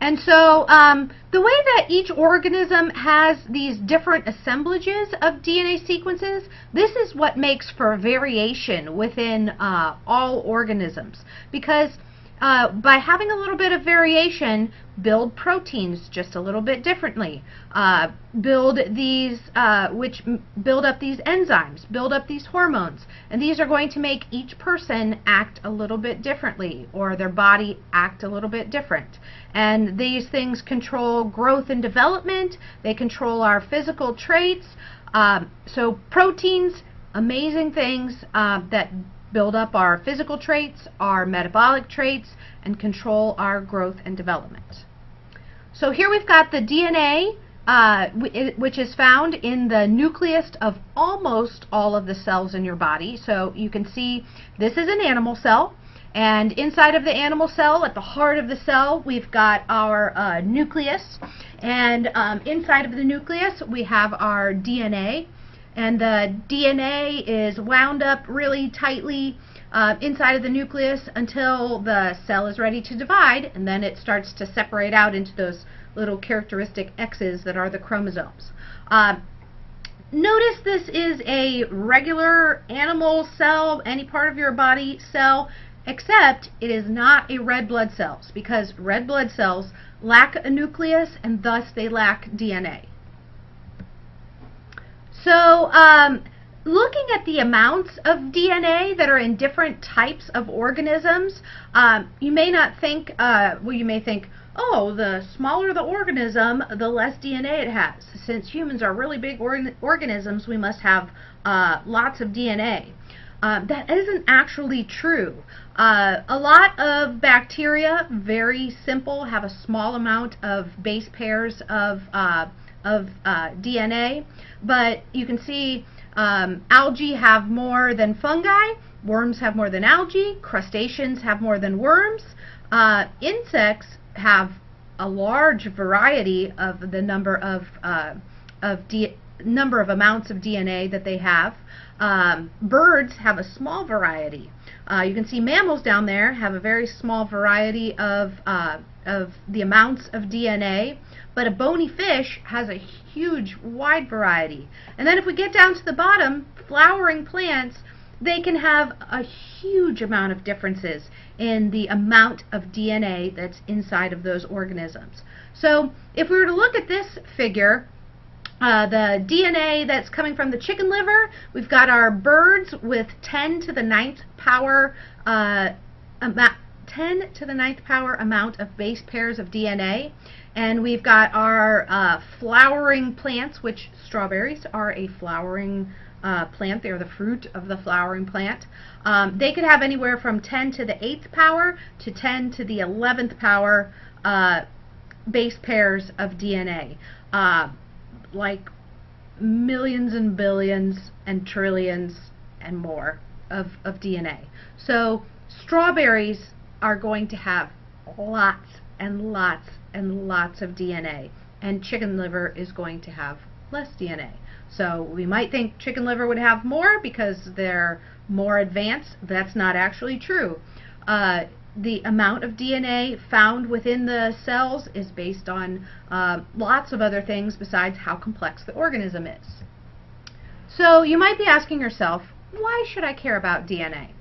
And so the way that each organism has these different assemblages of DNA sequences, this is what makes for variation within all organisms. Because by having a little bit of variation, build proteins just a little bit differently, build these, which build up these enzymes, build up these hormones, and these are going to make each person act a little bit differently, or their body act a little bit different. And these things control growth and development, they control our physical traits. So proteins, amazing things that build up our physical traits, our metabolic traits, and control our growth and development. So here we've got the DNA, which is found in the nucleus of almost all of the cells in your body. So you can see this is an animal cell, and inside of the animal cell, at the heart of the cell, we've got our nucleus, and inside of the nucleus we have our DNA. And the DNA is wound up really tightly inside of the nucleus until the cell is ready to divide, and then it starts to separate out into those little characteristic X's that are the chromosomes. Notice this is a regular animal cell, any part of your body cell, except it is not a red blood cells, because red blood cells lack a nucleus and thus they lack DNA. So looking at the amounts of DNA that are in different types of organisms, you may not think, well, you may think, oh, the smaller the organism, the less DNA it has. Since humans are really big organisms, we must have lots of DNA. That isn't actually true. A lot of bacteria, very simple, have a small amount of base pairs of DNA, but you can see algae have more than fungi, worms have more than algae, crustaceans have more than worms, insects have a large variety of the number of amounts of DNA that they have. Birds have a small variety. You can see mammals down there have a very small variety of the amounts of DNA, but a bony fish has a huge, wide variety. And then if we get down to the bottom, flowering plants, they can have a huge amount of differences in the amount of DNA that's inside of those organisms. So if we were to look at this figure, the DNA that's coming from the chicken liver, we've got our birds with 10 to the 9th power 10 to the 9th power amount of base pairs of DNA. And we've got our flowering plants, which strawberries are a flowering plant. They are the fruit of the flowering plant. They could have anywhere from 10 to the 8th power to 10 to the 11th power base pairs of DNA. Like millions and billions and trillions and more of DNA. So strawberries are going to have lots and lots and lots of DNA, and chicken liver is going to have less DNA. So we might think chicken liver would have more because they're more advanced. That's not actually true. The amount of DNA found within the cells is based on lots of other things besides how complex the organism is. So you might be asking yourself, why should I care about DNA?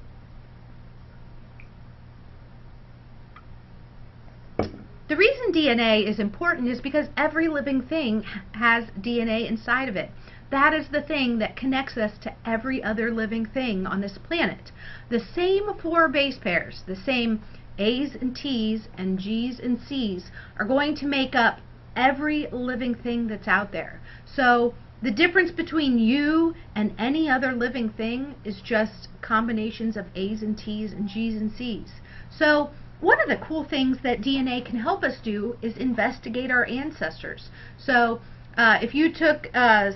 The reason DNA is important is because every living thing has DNA inside of it. That is the thing that connects us to every other living thing on this planet. The same 4 base pairs, the same A's and T's and G's and C's are going to make up every living thing that's out there. So the difference between you and any other living thing is just combinations of A's and T's and G's and C's. So one of the cool things that DNA can help us do is investigate our ancestors. So if you took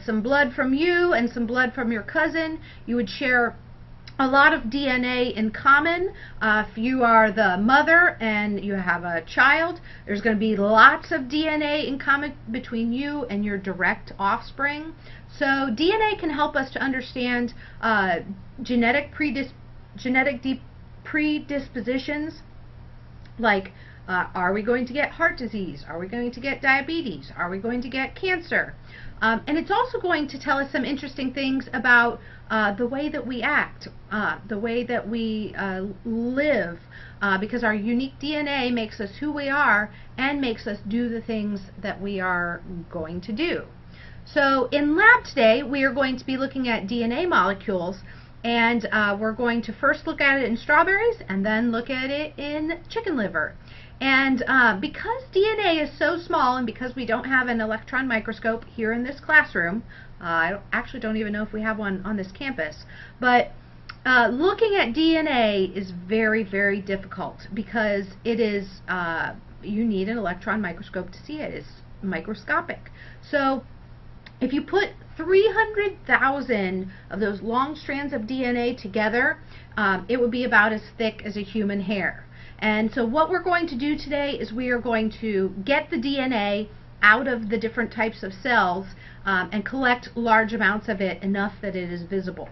some blood from you and some blood from your cousin, you would share a lot of DNA in common. If you are the mother and you have a child, there's going to be lots of DNA in common between you and your direct offspring. So DNA can help us to understand genetic predispositions, like Are we going to get heart disease? Are we going to get diabetes? Are we going to get cancer? And it's also going to tell us some interesting things about the way that we act, the way that we live, because our unique DNA makes us who we are and makes us do the things that we are going to do. So in lab today, we are going to be looking at DNA molecules, and we're going to first look at it in strawberries and then look at it in chicken liver. And because DNA is so small, and because we don't have an electron microscope here in this classroom, I actually don't even know if we have one on this campus, but looking at DNA is very, very difficult because it is, you need an electron microscope to see it. It's microscopic. So if you put 300,000 of those long strands of DNA together, it would be about as thick as a human hair. And so what we're going to do today is we are going to get the DNA out of the different types of cells and collect large amounts of it, enough that it is visible.